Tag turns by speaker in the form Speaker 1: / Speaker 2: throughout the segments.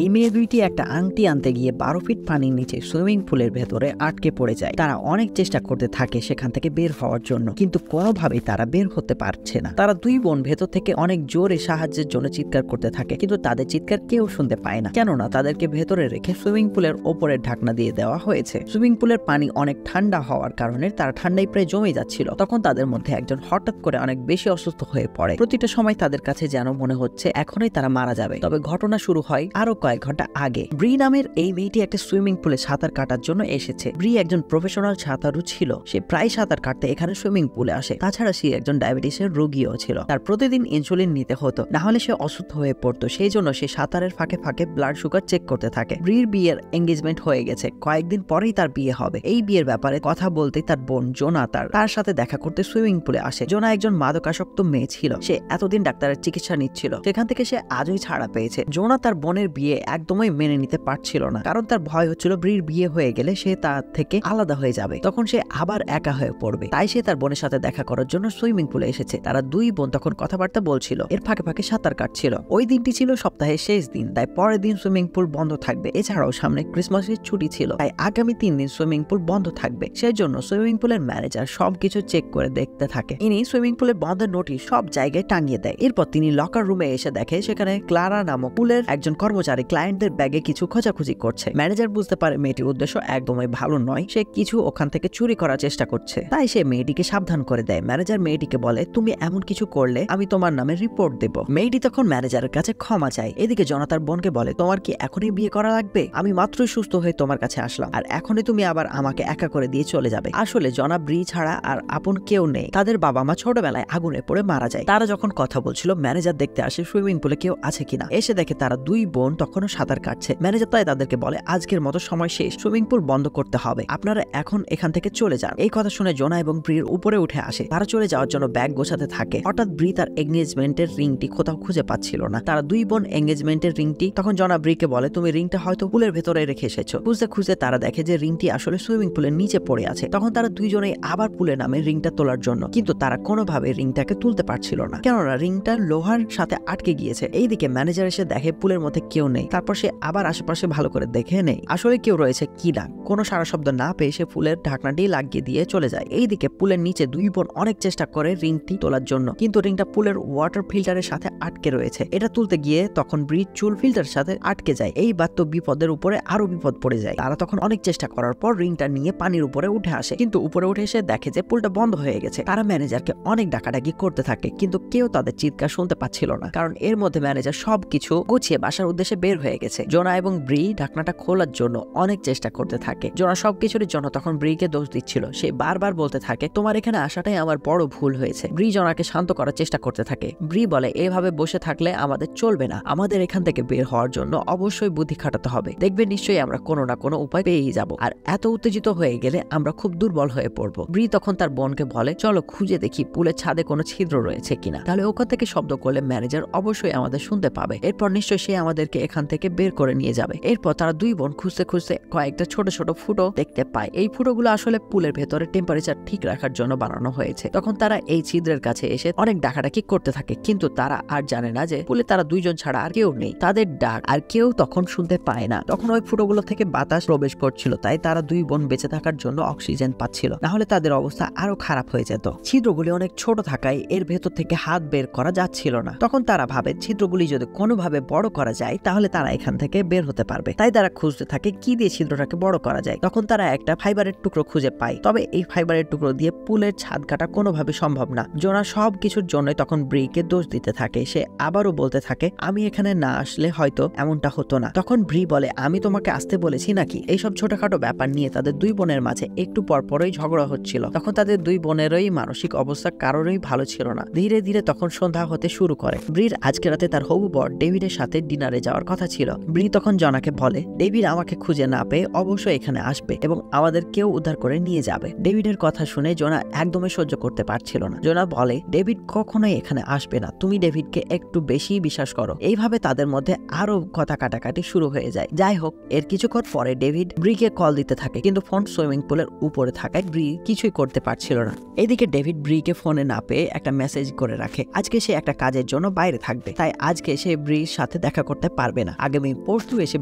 Speaker 1: এই মেয়ে দুইটি একটা আংটি আনতে গিয়ে 12 ফিট পানির নিচে সুইমিং পুলের ভেতরে আটকে পড়ে যায়। তারা অনেক চেষ্টা করতে থাকে সেখান থেকে বের হওয়ার জন্য, কিন্তু কোনোভাবেই তারা বের হতে পারছে না। তারা দুই বোন ভেতর থেকে অনেক জোরে সাহায্যের জন্য চিৎকার করতে থাকে, কিন্তু তাদের চিৎকার কেউ শুনতে পায় না, কেননা তাদেরকে ভেতরে রেখে সুইমিং পুলের ওপরের ঢাকনা দিয়ে দেওয়া হয়েছে। সুইমিং পুলের পানি অনেক ঠান্ডা হওয়ার কারণে তারা ঠান্ডায় প্রায় জমে যাচ্ছিল। তখন তাদের মধ্যে একজন হঠাৎ করে অনেক বেশি অসুস্থ হয়ে পড়ে। প্রতিটা সময় তাদের কাছে যেন মনে হচ্ছে এখনই তারা মারা যাবে। তবে ঘটনা শুরু হয় আরো কয়েক ঘন্টা আগে। ব্রি নামের এই মেয়েটি একটা সুইমিং পুলে সাঁতার কাটার জন্য এসেছে। ব্রি একজন প্রফেশনাল সাঁতারু ছিল। সে প্রায় সাঁতার কাটতে এখানে সুইমিং পুলে আসে। তাছাড়া সে একজন ডায়াবেটিসের রোগীও ছিল। তার প্রতিদিন ইনসুলিন নিতে হতো, না হলে সে অসুস্থ হয়ে পড়তো। সেই জন্য সে সাঁতারের ফাঁকে ফাঁকে ব্লাড সুগার চেক করতে থাকে। ব্রির বিয়ের এঙ্গেজমেন্ট হয়ে গেছে, কয়েকদিন পরেই তার বিয়ে হবে। এই বিয়ের ব্যাপারে কথা বলতে তার বোন জোনা তার সাথে দেখা করতে সুইমিং পুলে আসে। জোনা একজন মাদকাসক্ত মেয়ে ছিল। সে এতদিন ডাক্তারের চিকিৎসা নিচ্ছিল, সেখান থেকে সে আজই ছাড়া পেয়েছে। জোনা তার বোনের বিয়ে একদমই মেনে নিতে পারছিল না, কারণ তার ভয় হচ্ছিল ব্রির বিয়ে হয়ে গেলে সে তার থেকে আলাদা হয়ে যাবে, তখন সে আবার একা হয়ে পড়বে। তাই সে তার বোনের সাথে দেখা করার জন্য সুইমিং পুলে এসেছে। তারা দুই বোন তখন কথাবার্তা বলছিল, এর ফাঁকে ফাঁকে সাঁতার কাটছিল। ওই দিনটি ছিল সপ্তাহের শেষ দিন, তাই পরের দিন সুইমিং পুল বন্ধ থাকবে। এছাড়াও সামনে ক্রিসমাসের ছুটি ছিল, তাই আগামী 3 দিন সুইমিং পুল বন্ধ থাকবে। সেই জন্য সুইমিং পুলের ম্যানেজার সবকিছু চেক করে দেখতে থাকে। ইনি সুইমিং পুলের বন্ধের নোটিশ সব জায়গায় টাঙিয়ে দেয়। এরপর তিনি লকার রুমে এসে দেখে সেখানে ক্লারা নামক পুলের একজন কর্মচারী ক্লায়েন্টদের ব্যাগে কিছু খোঁজাখুঁজি করছে। ম্যানেজার বুঝতে পারে মেয়েটির উদ্দেশ্য একদমই ভালো নয়, সে কিছু ওখান থেকে চুরি করার চেষ্টা করছে। তাই সে মেয়েটিকে সাবধান করে দেয়। ম্যানেজার মেয়েটিকে বলে, তুমি এমন কিছু করলে আমি তোমার নামে রিপোর্ট দেব। মেয়েটি তখন ম্যানেজারের কাছে ক্ষমা চায়। এদিকে জনা তার বোনকে বলে, তোমার কি এখনই বিয়ে করা লাগবে? আমি মাত্রই সুস্থ হয়ে তোমার কাছে আসলাম, আর এখনই তুমি আবার আমাকে একা করে দিয়ে চলে যাবে। আসলে জনা ব্রি ছাড়া আর আপন কেউ নেই। তাদের বাবা মা ছোটবেলায় আগুনে পড়ে মারা যায়। তারা যখন কথা বলছিল ম্যানেজার দেখতে আসে সুইমিং পুলে কেউ আছে কিনা। এসে দেখে তারা দুই বোন তখনও সাঁতার কাটছে। ম্যানেজার তাই তাদেরকে বলে, আজকের মতো সময় শেষ, সুইমিং পুল বন্ধ করতে হবে, আপনারা এখন এখান থেকে চলে যান। এই কথা শুনে জোনা এবং ব্রির উপরে উঠে আসে। তারা চলে যাওয়ার জন্য ব্যাগ গোছাতে থাকে। হঠাৎ ব্রি তার এঙ্গেজমেন্টের রিংটি কোথাও খুঁজে পাচ্ছিল না। তারা দুই বোন এঙ্গেজমেন্টের রিংটি, তখন জনা ব্রিকে বলে, তুমি রিংটা হয়তো পুলের ভেতরে রেখে এসেছো। খুঁজতে খুঁজতে তারা দেখে যে রিংটি আসলে সুইমিং পুলের নিচে পড়ে আছে। তখন তারা দুইজনেই আবার পুলে নামে রিংটা তোলার জন্য, কিন্তু তারা কোনোভাবে রিংটাকে তুলতে পারছিল না, কেননা রিংটা লোহার সাথে আটকে গিয়েছে। এইদিকে ম্যানেজার এসে দেখে পুলের মধ্যে কেউ নেই। তারপর সে আবার আশেপাশে ভালো করে দেখে নেই আসলে কেউ রয়েছে কিনা। কোনো সারা শব্দ না পেয়ে সে ফুলের ঢাকনাটি লাগিয়ে দিয়ে চলে যায়। এইদিকে পুলের নিচে দুই বোন অনেক চেষ্টা করে রিংটি তোলার জন্য, কিন্তু রিংটা পুলের ওয়াটার ফিল্টারের সাথে আটকে রয়েছে। এটা তুলতে গিয়ে তখন ব্রিজ চুল ফিল্টারের সাথে আটকে যায়। এইবার তো বিপদের উপরে আরো বিপদ পড়ে যায়। তারা তখন অনেক চেষ্টা করার পর রিংটা নিয়ে পানির উপরে উঠে আসে, কিন্তু উপরে উঠে এসে দেখে যে পুলটা বন্ধ হয়ে গেছে। তারা ম্যানেজারকে অনেক ডাকাডাকি করতে থাকে, কিন্তু কেউ তাদের চিৎকার শুনতে পাচ্ছিল না, কারণ এর মধ্যে ম্যানেজার সবকিছু গুছিয়ে বাসার উদ্দেশ্যে বের হয়ে গেছে। জোনা এবং ব্রি ঢাকনাটা খোলার জন্য অনেক চেষ্টা করতে থাকে। জোনা সবকিছুর জন্য তখন ব্রিকে দোষ দিচ্ছিল। সে বারবার বলতে থাকে, তোমার এখানে আসাটাই আমার বড় ভুল হয়েছে। ব্রি জোনাকে শান্ত করার চেষ্টা করতে থাকে। ব্রি বলে, এভাবে বসে থাকলে আমাদের চলবে না, আমাদের এখান থেকে বের হওয়ার জন্য অবশ্যই বুদ্ধি খাটাতে হবে। দেখবে নিশ্চয়ই আমরা কোনো না কোনো উপায় পেয়েই যাব, আর এত উত্তেজিত হয়ে গেলে আমরা খুব দুর্বল হয়ে পড়বো। ব্রি তখন তার বোনকে বলে, চলো খুঁজে দেখি পুলের ছাদে কোনো ছিদ্র রয়েছে কিনা, তাহলে ওখান থেকে শব্দ করলে ম্যানেজার অবশ্যই আমাদের শুনতে পাবে। এরপর নিশ্চয়ই সে আমাদেরকে এখান থেকে বের করে নিয়ে যাবে। এরপর তারা দুই বোন খুঁজতে খুঁজতে কয়েকটা ছোট ছোট ফুটো দেখতে পায়। এই ফুটোগুলো আসলে পুলের ভেতরে টেম্পারেচার ঠিক রাখার জন্য বানানো হয়েছে। তখন তারা এই ছিদ্রের কাছে এসে অনেক ডাকাডাকি করতে থাকে, কিন্তু তারা আর জানে না যে পুলে তারা দুইজন ছাড়া আর কেউ নেই। তাদের ডাক আর কেউ তখন শুনতে পায় না। তখন ওই ফুটোগুলো থেকে বাতাস প্রবেশ করছিল, তাই তারা দুই বোন বেঁচে থাকার জন্য অক্সিজেন পাচ্ছিল, না হলে তাদের অবস্থা আরো খারাপ হয়ে যেত। ছিদ্রগুলি অনেক ছোট থাকায় এর ভেতর থেকে হাত বের করা যাচ্ছিল না। তখন তারা ভাবে ছিদ্রগুলি যদি কোনোভাবে বড় করা যায় তাহলে তারা এখান থেকে বের হতে পারবে। তাই তারা খুঁজতে থাকে কি দিয়ে ছিদ্রটাকে বড় করা যায়। তখন তারা একটা ফাইবারের টুকরো খুঁজে পায়, তবে এই ফাইবারের টুকরো দিয়ে পুলের ছাদ কাটা কোনোভাবে সম্ভব না। জোনা সব কিছুর জন্য তখন ব্রিকে দোষ দিতে থাকে। সে আবারও বলতে থাকে, আমি এখানে না আসলে হয়তো এমনটা হতো না। তখন ব্রি বলে, আমি তোমাকে আসতে বলেছি নাকি? এইসব ছোটখাটো ব্যাপার নিয়ে তাদের দুই বোনের মাঝে একটু পরপরই ঝগড়া হচ্ছিল। তখন তাদের দুই বোনেরই মানসিক অবস্থা কারোরই ভালো ছিল না। ধীরে ধীরে তখন সন্ধ্যা হতে শুরু করে। ব্রির আজকে রাতে তার হবু বর ডেভিডের সাথে ডিনারে যাওয়ার কথা ছিল। ব্রি তখন জনাকে বলে, ডেভিড আমাকে খুঁজে না পেয়ে অবশ্যই এখানে আসবে এবং আমাদের কেউ উদ্ধার করে নিয়ে যাবে। ডেভিডের কথা শুনে জোনা একদমই সহ্য করতে পারছিল না। জোনা বলে, ডেভিড কখনোই এখানে আসবে না, তুমি ডেভিডকে একটু বেশি বিশ্বাস করো। এইভাবে তাদের মধ্যে আরো কথা কাটাকাটি শুরু হয়ে যায়। যাই হোক, এর কিছুক্ষণ পরে ডেভিড ব্রিকে কল দিতে থাকে, কিন্তু ফোন সুইমিং পুলের উপরে থাকায় ব্রি কিছুই করতে পারছিল না। এদিকে ডেভিড ব্রিকে ফোনে না পেয়ে একটা মেসেজ করে রাখে, আজকে সে একটা কাজের জন্য বাইরে থাকবে, তাই আজকে সে ব্রির সাথে দেখা করতে পারবে না, আগামী পরশু এসে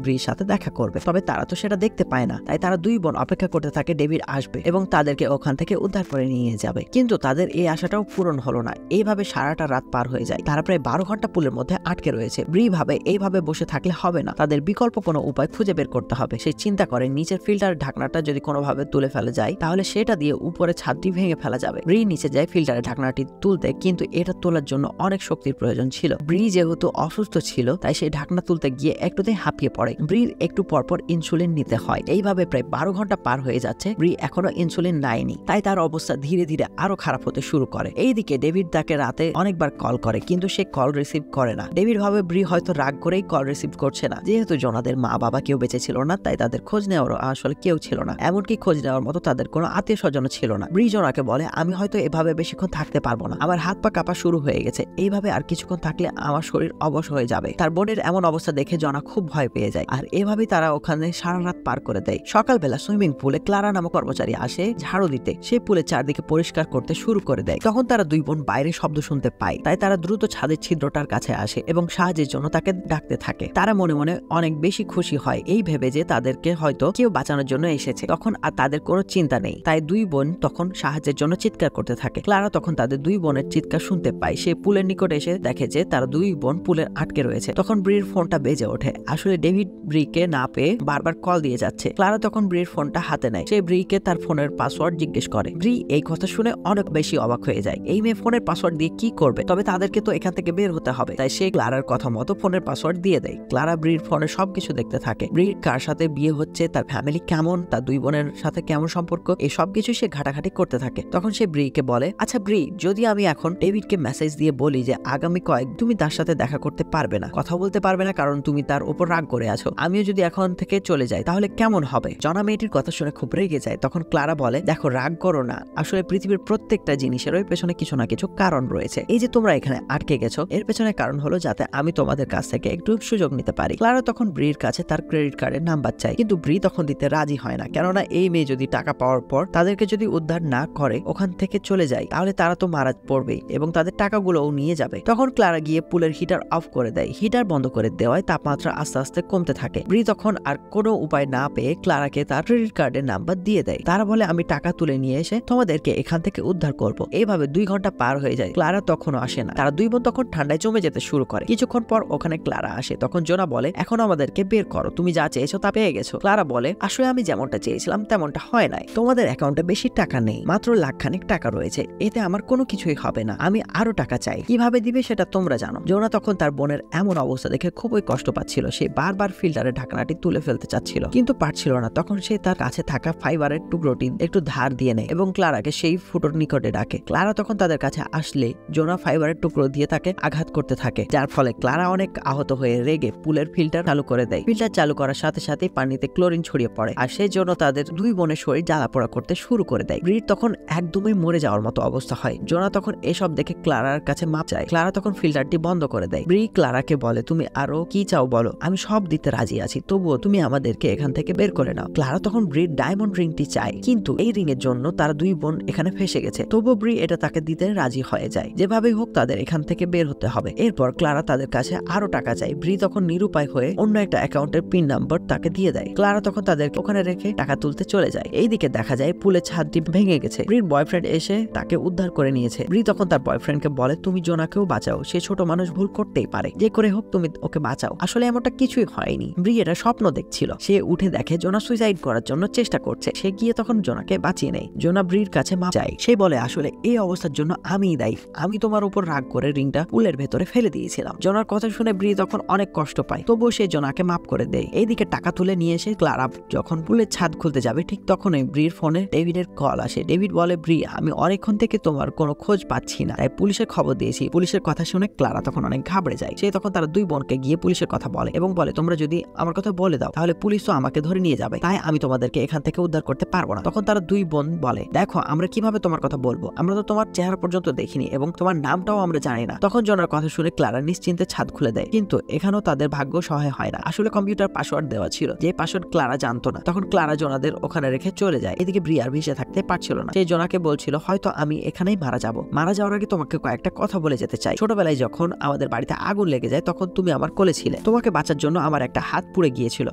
Speaker 1: ব্রির সাথে দেখা করবে। তবে তারা তো সেটা দেখতে পায় না, তাই তারা দুই বোন অপেক্ষা করতে থাকে ডেভিড আসবে এবং তাদেরকে ওখান থেকে উদ্ধার করে নিয়ে যাবে। কিন্তু তাদের এই আশাটাও পূরণ হলো না। এইভাবে সারাটা রাত পার হয়ে যায়। তারা প্রায় 12 ঘন্টা পুলের মধ্যে আটকে রয়েছে। ব্রি ভাবে এইভাবে বসে থাকলে হবে না, তাদের বিকল্প কোনো উপায় খুঁজে বের করতে হবে। সে চিন্তা করে নিচের ফিল্টারের ঢাকনাটা যদি কোনোভাবে তুলে ফেলা যায় তাহলে সেটা দিয়ে উপরে ছাদটি ভেঙে ফেলা যাবে। ব্রি নিচে যায় ফিল্টারের ঢাকনাটি তুলতে, কিন্তু এটা তোলার জন্য অনেক শক্তির প্রয়োজন ছিল। ব্রি যেহেতু অসুস্থ ছিল তাই সেই ঢাকনা তুলতে গিয়ে একটুতেই হাঁপিয়ে পড়ে। ব্রির একটু পরপর ইনসুলিন নিতে হয়। এইভাবে প্রায় 12 ঘন্টা পার হয়ে যাচ্ছে, ব্রি এখনো ইনসুলিন নেয়নি, তাই তার অবস্থা ধীরে ধীরে আরো খারাপ হতে শুরু করে। এইদিকে ডেভিড তাকে রাতে অনেকবার কল করে কিন্তু সে কল রিসিভ করে না। ডেভিড ভাবে ব্রি হয়তো রাগ করেই কল রিসিভ করছে না। যেহেতু জোনাদের মা বাবা কেউ বেঁচে ছিল না তাই তাদের খোঁজ নেওয়ার আসলে কেউ ছিল না, এমনকি খোঁজ নেওয়ার মতো তাদের কোনো আত্মীয় স্বজন ছিল না। ব্রি জোনাকে বলে, আমি হয়তো এভাবে বেশিক্ষণ থাকতে পারবো না, আমার হাত পা কাঁপা শুরু হয়ে গেছে, এইভাবে আর কিছুক্ষণ থাকলে আমার শরীর অবশ হয়ে যাবে। তার বোনের এমন অবস্থা দেখে জোনা খুব ভয় পেয়ে যায়, আর এভাবেই তারা ওখানে সারা রাত পার করে দেয়। সকালবেলা সুইমিং পুলে ক্লারা নামক কর্মচারী আসে ঝাড়ু দিতে। সেই পুলের চারদিকে পরিষ্কার করতে শুরু করে দেয়। তখন তারা দুই বোন বাইরে শব্দ শুনতে পায়, তাই তারা দ্রুত ছাদের ছিদ্রটার কাছে আসে এবং সাহায্যের জন্য তাকে ডাকতে থাকে। তারা মনে মনে অনেক বেশি খুশি হয় এই ভেবে যে তাদেরকে হয়তো কেউ বাঁচানোর জন্য এসেছে। তখন আর তাদের কোনো চিন্তা নেই, তাই দুই বোন তখন সাহায্যের জন্য চিৎকার করতে থাকে। ক্লারা তখন তাদের দুই বোনের চিৎকার শুনতে পায়। সে পুলের নিকট এসে দেখে যে তারা দুই বোন পুলের আটকে রয়েছে। তখন ব্রির ফোনটা বেজে ওঠে। আসলে ডেভিড ব্রিকে না পেয়ে বারবার কল দিয়ে যাচ্ছে। ক্লারা তখন ব্রির ফোনটা হাতে নেয়। সে ব্রিকে তার ফোনের পাসওয়ার্ড জিজ্ঞেস করে। ব্রি এই কথা শুনে অনেক বেশি অবাক হয়ে যায়। এই মেয়ে ফোনের পাসওয়ার্ড দিয়ে কি করবে? তবে তাদেরকে তো এখান থেকে বের হতে হবে, তাই সে ক্লারার কথা মতো ফোনের পাসওয়ার্ড দিয়ে দেয়। ক্লারা ব্রির ফোনে সবকিছু দেখতে থাকে। ব্রির কার সাথে বিয়ে হচ্ছে, তার ফ্যামিলি কেমন, তার দুই বোনের সাথে কেমন সম্পর্ক, এই সবকিছু সে ঘাটাঘাটি করতে থাকে। তখন সে ব্রিকে বলে, আচ্ছা ব্রি, যদি আমি এখন ডেভিডকে মেসেজ দিয়ে বলি যে আগামী তুমি তার সাথে দেখা করতে পারবে না, কথা বলতে পারবে না, কারণ তুমি তার উপর রাগ করে আছো, আমিও যদি এখন থেকে চলে যাই তাহলে কেমন হবে? জনা মেয়েটির কথা শুনে খুব রেগে যায়। তখন ক্লারা বলে, দেখো রাগ করো না, আসলে পৃথিবীর প্রত্যেকটা জিনিসেরই পেছনে কিছু না কিছু কারণ রয়েছে। এই যে তোমরা এখানে আটকে গেছো এর পেছনে কারণ হলো যাতে আমি তোমাদের কাছ থেকে একটু সুযোগ নিতে পারি। ক্লারা তখন ব্রির কাছে তার ক্রেডিট কার্ডের নাম্বার চাই, কিন্তু ব্রি তখন দিতে রাজি হয় না, কেননা এই মেয়ে যদি টাকা পাওয়ার পর তাদেরকে যদি উদ্ধার না করে ওখান থেকে চলে যায় তাহলে তারা তো মারা পড়বেই এবং তাদের টাকাগুলোও নিয়ে যাবে। তখন ক্লারা গিয়ে পুলের হিটার অফ করে দেয়। হিটার বন্ধ করে দেওয়ায় তাপমাত্রা আস্তে আস্তে কমতে থাকে। ব্রি তখন আর কোনো উপায় না পেয়ে ক্লারাকে তার ক্রেডিট কার্ডের নাম্বার দিয়ে দেয়। তারা বলে, আমি টাকা তুলে নিয়ে এসে তোমাদেরকে এখান থেকে উদ্ধার করব। এইভাবে 2 ঘন্টা পার হয়ে যায়। ক্লারা তখনও আসে না। তারা দুই বোন তখন ঠান্ডায় জমে যেতে শুরু করে। কিছুক্ষণ পর ওখানে ক্লারা আসে। তখন জোনা বলে, এখন আমাদেরকে বের করো, তুমি যা চেয়েছো তা পেয়ে গেছো। ক্লারা বলে, আসলে আমি যেমনটা চেয়েছিলাম তেমনটা হয় নাই, তোমাদের অ্যাকাউন্টে বেশি টাকা নেই, মাত্র লাখখানেক টাকা রয়েছে, এতে আমার কোনো কিছুই হবে না, আমি আরো টাকা চাই, কিভাবে দিবে সেটা তোমরা জানো। জোনা তখন তার বোনের এমন অবস্থা দেখে খুবই কষ্ট পাচ্ছিল। সে বারবার ফিল্টারের ঢাকনাটি তুলে ফেলতে চাচ্ছিল কিন্তু পারছিল না। তখন সে তার কাছে থাকা ফাইবারের টুকরোটি একটু ধার দিয়ে নেয় এবং ক্লারাকে সেই ফুটোর নিকটে ডাকে। ক্লারা তখন তাদের কাছে আসলে জোনা ফাইবারের টুকরো দিয়ে তাকে আঘাত করতে থাকে, যার ফলে ক্লারা অনেক আহত হয়ে রেগে পুলের ফিল্টার চালু করে দেয়। ফিল্টার চালু করার সাথে সাথে পানিতে ক্লোরিন ছড়িয়ে পড়ে আর সেই জন্য তাদের দুই বোনের শরীর জ্বালাপোড়া করতে শুরু করে দেয়। ব্রির তখন একদমই মরে যাওয়ার মতো অবস্থা হয়। জোনা তখন এসব দেখে ক্লারার কাছে মাপ চায়। ক্লারা তখন ফিল্টারটি বন্ধ করে দেয়। ব্রি ক্লারাকে বলে, তুমি আরো কি চাও বলো, আমি সব দিতে রাজি আছি, তবুও তুমি আমাদেরকে এখান থেকে বের করে নাও। ক্লারা তখন ব্রির ডায়মন্ড রিংটি চায়, কিন্তু এই রিং এর জন্য তারা দুই বোন এখানে ফেসে গেছে। তবুও ব্রি এটা তাকে দিতে রাজি হয়ে যায়। যেভাবেই হোক তাদের এখান থেকে বের হতে হবে। এরপর ক্লারা তাদের কাছে আরো টাকা চায়। ব্রি তখন নিরুপায় হয়ে অন্য একটা অ্যাকাউন্টের পিন নাম্বার তাকে দিয়ে দেয়। ক্লারা তখন তাদেরকে ওখানে রেখে টাকা তুলতে চলে যায়। এইদিকে দেখা যায় পুলের ছাদটি ভেঙে গেছে। ব্রির বয়ফ্রেন্ড এসে তাকে উদ্ধার করে নিয়েছে। ব্রি তখন তার বয়ফ্রেন্ডকে বলে, তুমি জোনাকেও বাঁচাও, সে ছোট মানুষ, ভুল করতেই পারে, যে করে হোক তুমি ওকে বাঁচাও। আসলে এমনটা কিছুই হয়নি, ব্রি এটা স্বপ্ন দেখছিল। সে উঠে দেখে জোনা সুইসাইড করার জন্য চেষ্টা করছে। সে গিয়ে তখন জোনাকে বাঁচিয়ে নেয়। জোনা ব্রির কাছে মাপ চায়। সে বলে, আসলে এই অবস্থার জন্য আমিই দায়ী, আমি তোমার উপর রাগ করে রিংটা পুলের ভেতরে ফেলে দিয়েছিলাম। জোনার কথা শুনে ব্রি তখন অনেক কষ্ট পায়, তবুও সে জোনাকে মাপ করে দেয়। এইদিকে টাকা তুলে নিয়ে এসে ক্লারা যখন পুলের ছাদ খুলতে যাবে ঠিক তখনই ব্রির ফোনে ডেভিডের কল আসে। ডেভিড বলে, ব্রি আমি অনেকক্ষণ থেকে তোমার কোনো খোঁজ পাচ্ছি না, তাই পুলিশের খবর দিয়েছি। পুলিশের কথা শুনে ক্লারা তখন অনেক ঘাবড়ে যায়। সে তখন তারা দুই বোনকে গিয়ে পুলিশের কথা বলে এবং বলে, তোমরা যদি আমার কথা বলে দাও তাহলে পুলিশ তো আমাকে ধরে নিয়ে যাবে, তাই আমি তোমাদেরকে এখান থেকে উদ্ধার করতে পারবো না। তখন তারা দুই বোন বলে, দেখো আমরা কিভাবে তোমার কথা বলবো, আমরা তো তোমার চেহারা পর্যন্ত দেখিনি এবং তোমার নামটাও আমরা জানি না। তখন জনার কথা শুনে ক্লারা নিশ্চিন্তে ছাদ খুলে দেয়, কিন্তু এখানেও তাদের ভাগ্য সহায় হয় না। আসলে কম্পিউটার পাসওয়ার্ড দেওয়া ছিল, যে পাসওয়ার্ড ক্লারা জানতো না। তখন ক্লারা জোনাদের ওখানে রেখে চলে যায়। এদিকে ব্রি আর ভেসে থাকতে পারছিল না। সেই জোনাকে বলছিল, হয়তো আমি এখানেই মারা যাবো, মারা যাওয়ার আগে তোমাকে কয়েকটা কথা বলে যেতে চাই। ছোটবেলায় যখন আমাদের বাড়িতে আগুন লেগে যায় তখন তুমি আমার কোলে ছিলে, ছিলে। তোমাকে বাঁচার জন্য আমার একটা হাত পুড়ে গিয়েছিল।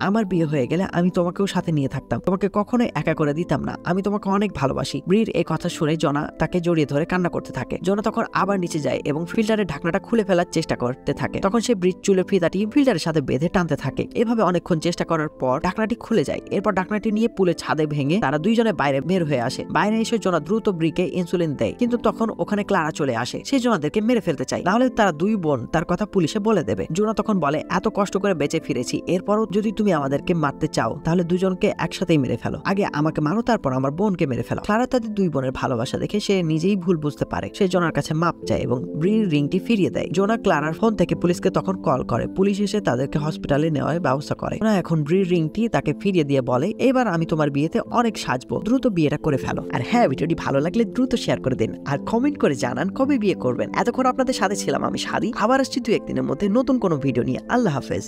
Speaker 1: আমার বিয়ে হয়ে গেলে আমি তোমাকেও সাথে নিয়ে থাকতাম, তোমাকে কখনোই একা করে দিতাম না। আমি তোমাকে অনেক ভালোবাসি। ব্রির এই কথা শুনে জোনা তাকে জড়িয়ে ধরে কান্না করতে থাকে। জোনা তখন আবার নিচে যায় এবং ফিল্টারের ঢাকনাটা খুলে ফেলার চেষ্টা করতে থাকে। তখন সে ব্রির চুলের ফিতাটি ফিল্টারের সাথে বেঁধে টানতে থাকে। এভাবে অনেকক্ষণ চেষ্টা করার পর ঢাকনাটি খুলে যায়। এরপর ঢাকনাটি নিয়ে পুলের ছাদে ভেঙে তারা দুইজনে বাইরে বের হয়ে আসে। বাইরে এসে জোনা দ্রুত ব্রিকে ইনসুলিন দেয়, কিন্তু তখন ওখানে ক্লারা চলে আসে। সে জোনাদেরকে মেরে ফেলতে চায়, নাহলে তারা দুই বোন তার কথা পুলিশে বলে দেবে। জোনা তখন বলে, এত কষ্ট করে বেঁচে ফিরেছি, এরপরও যদি তুমি আমাদেরকে মারতে চাও তাহলে দুজনকে একসাথেই মেরে ফেলো। আগে আমাকে মারো, তারপর আমার বোনকে মেরে ফেলো। ক্লারা তাদের দুই বোনের ভালোবাসা দেখে সে নিজেই ভুল বুঝতে পারে। সে জোনার কাছে মাপ চায় এবং ব্রির রিংটি ফিরিয়ে দেয়। জোনা ক্লারার ফোন থেকে পুলিশকে তখন কল করে। পুলিশ এসে তাদেরকে হসপিটালে নেওয়ার ব্যবস্থা করে। জোনা এখন ব্রির রিংটি তাকে ফিরিয়ে দিয়ে বলে, এবার আমি তোমার বিয়েতে অনেক সাজবো, দ্রুত বিয়েটা করে ফেলো। আর হ্যাঁ, ভিডিওটি ভালো লাগলে দ্রুত শেয়ার করে দিন আর কমেন্ট করে জানান কবে বিয়ে করবেন। এতক্ষণ আপনাদের সাথে ছিলাম আমি সাদি। আবার আসছি 2-1 দিনের মধ্যে নতুন কোনো ভিডিও নিয়ে। আল্লাহ হাফেজ।